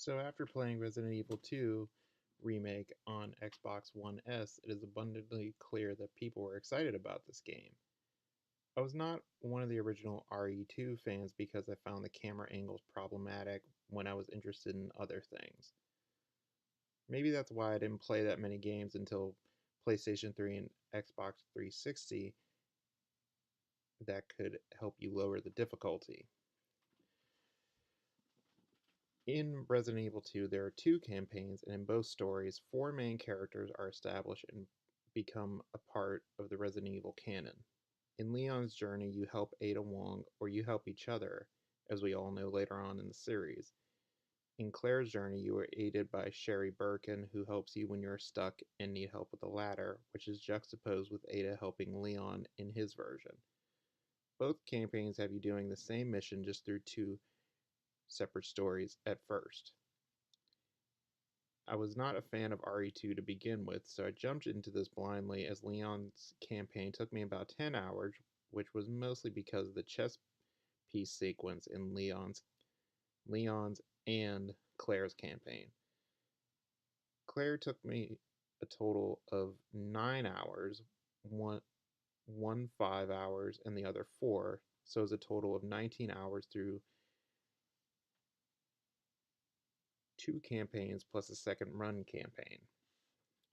So after playing Resident Evil 2 Remake on Xbox One S, it is abundantly clear that people were excited about this game. I was not one of the original RE2 fans because I found the camera angles problematic when I was interested in other things. Maybe that's why I didn't play that many games until PlayStation 3 and Xbox 360 that could help you lower the difficulty. In Resident Evil 2, there are two campaigns, and in both stories, four main characters are established and become a part of the Resident Evil canon. In Leon's journey, you help Ada Wong, or you help each other, as we all know later on in the series. In Claire's journey, you are aided by Sherry Birkin, who helps you when you're stuck and need help with the ladder, which is juxtaposed with Ada helping Leon in his version. Both campaigns have you doing the same mission just through two separate stories at first. I was not a fan of RE2 to begin with, so I jumped into this blindly as Leon's campaign took me about 10 hours, which was mostly because of the chess piece sequence in Leon's and Claire's campaign. Claire took me a total of 9 hours, one 5 hours, and the other 4, so it was a total of 19 hours through two campaigns plus a second run campaign.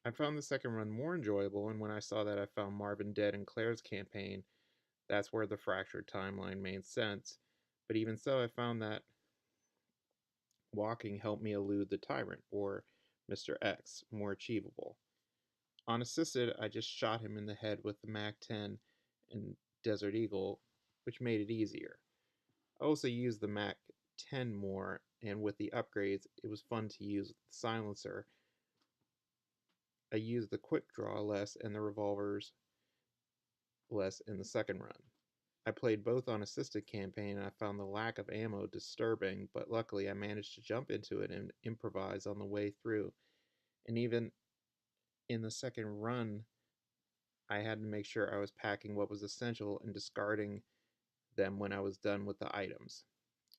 I found the second run more enjoyable, and when I saw that I found Marvin dead in Claire's campaign, that's where the fractured timeline made sense. But even so, I found that walking helped me elude the Tyrant, or Mr. X, more achievable. Unassisted, I just shot him in the head with the MAC 10 and Desert Eagle, which made it easier. I also used the MAC 10 more, and with the upgrades, it was fun to use the silencer. I used the quick draw less and the revolvers less in the second run. I played both on assisted campaign and I found the lack of ammo disturbing, but luckily I managed to jump into it and improvise on the way through. And even in the second run, I had to make sure I was packing what was essential and discarding them when I was done with the items.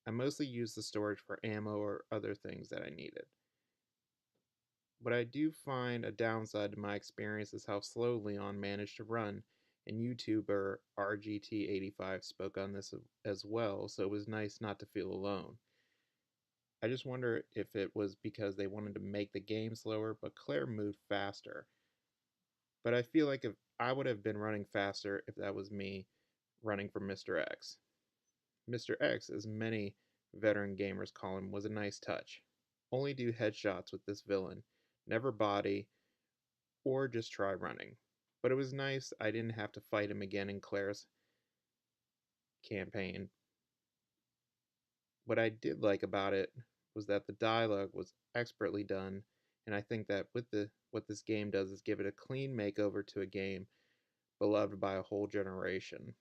I mostly used the storage for ammo or other things that I needed. What I do find a downside to my experience is how slow Leon managed to run, and YouTuber RGT85 spoke on this as well, so it was nice not to feel alone. I just wonder if it was because they wanted to make the game slower, but Claire moved faster. But I feel like if I would have been running faster if that was me running from Mr. X. Mr. X, as many veteran gamers call him, was a nice touch. Only do headshots with this villain, never body, or just try running. But it was nice I didn't have to fight him again in Claire's campaign. What I did like about it was that the dialogue was expertly done, and I think that what this game does is give it a clean makeover to a game beloved by a whole generation.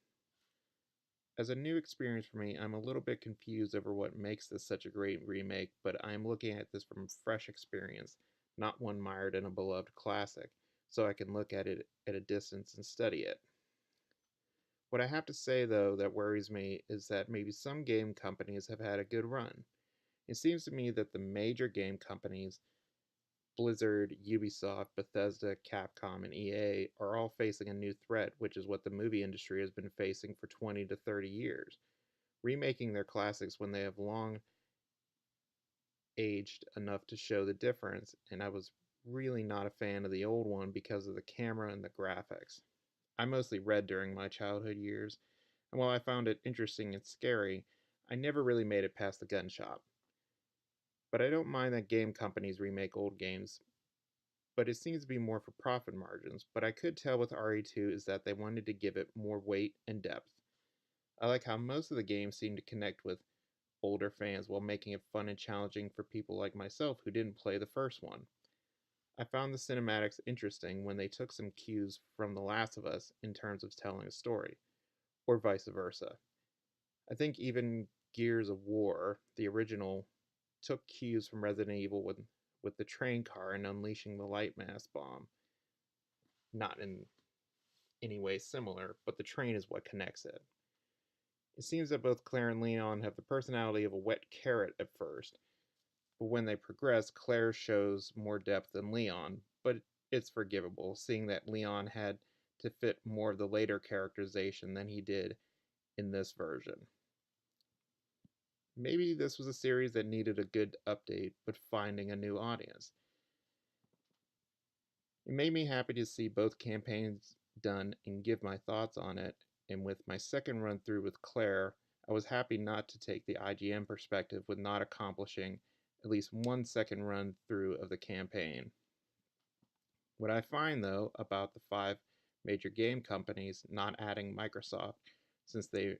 As a new experience for me, I'm a little bit confused over what makes this such a great remake, but I'm looking at this from a fresh experience, not one mired in a beloved classic, so I can look at it at a distance and study it. What I have to say, though, that worries me is that maybe some game companies have had a good run. It seems to me that the major game companies, Blizzard, Ubisoft, Bethesda, Capcom, and EA, are all facing a new threat, which is what the movie industry has been facing for 20 to 30 years. Remaking their classics when they have long aged enough to show the difference, and I was really not a fan of the old one because of the camera and the graphics. I mostly read during my childhood years, and while I found it interesting and scary, I never really made it past the gun shop. But I don't mind that game companies remake old games, but it seems to be more for profit margins. But I could tell with RE2 is that they wanted to give it more weight and depth. I like how most of the games seem to connect with older fans while making it fun and challenging for people like myself who didn't play the first one. I found the cinematics interesting when they took some cues from The Last of Us in terms of telling a story, or vice versa. I think even Gears of War, the original, took cues from Resident Evil with the train car and unleashing the light mass bomb. Not in any way similar, but the train is what connects it. It seems that both Claire and Leon have the personality of a wet carrot at first, but when they progress, Claire shows more depth than Leon, but it's forgivable, seeing that Leon had to fit more of the later characterization than he did in this version. Maybe this was a series that needed a good update, but finding a new audience. It made me happy to see both campaigns done and give my thoughts on it, and with my second run through with Claire, I was happy not to take the IGN perspective with not accomplishing at least one second run through of the campaign. What I find, though, about the 5 major game companies not adding Microsoft, since they are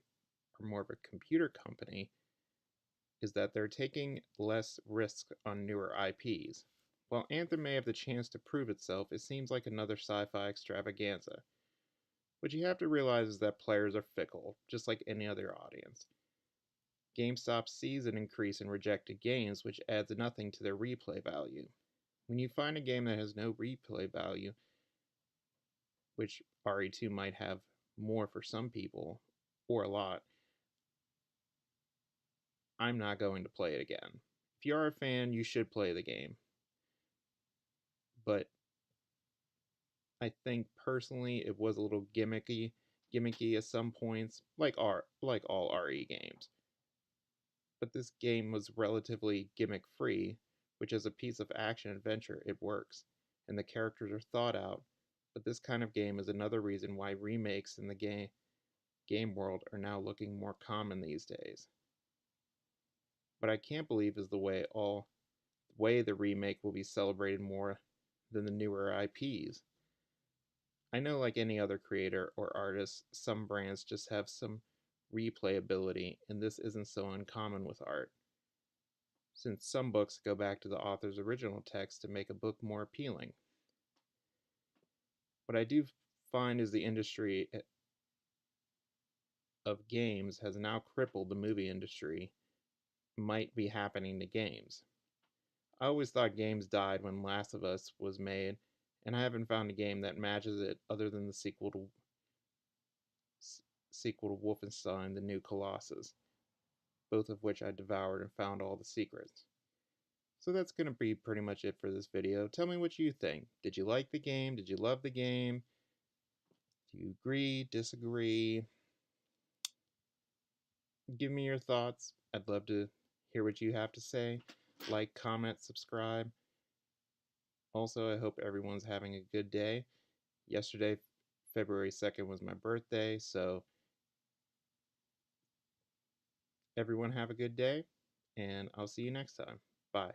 more of a computer company, is that they're taking less risk on newer IPs. While Anthem may have the chance to prove itself, it seems like another sci-fi extravaganza. What you have to realize is that players are fickle, just like any other audience. GameStop sees an increase in rejected games, which adds nothing to their replay value. When you find a game that has no replay value, which RE2 might have more for some people, or a lot, I'm not going to play it again. If you are a fan, you should play the game. But I think personally it was a little gimmicky at some points, like all RE games. But this game was relatively gimmick free, which as a piece of action adventure it works, and the characters are thought out. But this kind of game is another reason why remakes in the game world are now looking more common these days. What I can't believe is the way the remake will be celebrated more than the newer IPs. I know, like any other creator or artist, some brands just have some replayability, and this isn't so uncommon with art, since some books go back to the author's original text to make a book more appealing. What I do find is the industry of games has now crippled the movie industry might be happening to games. I always thought games died when Last of Us was made, and I haven't found a game that matches it other than the sequel to Wolfenstein: The New Colossus, both of which I devoured and found all the secrets. So that's going to be pretty much it for this video. Tell me what you think. Did you like the game? Did you love the game? Do you agree? Disagree? Give me your thoughts. I'd love to hear what you have to say. Like, comment, subscribe. Also, I hope everyone's having a good day. Yesterday, February 2nd, was my birthday, so everyone have a good day, and I'll see you next time. Bye.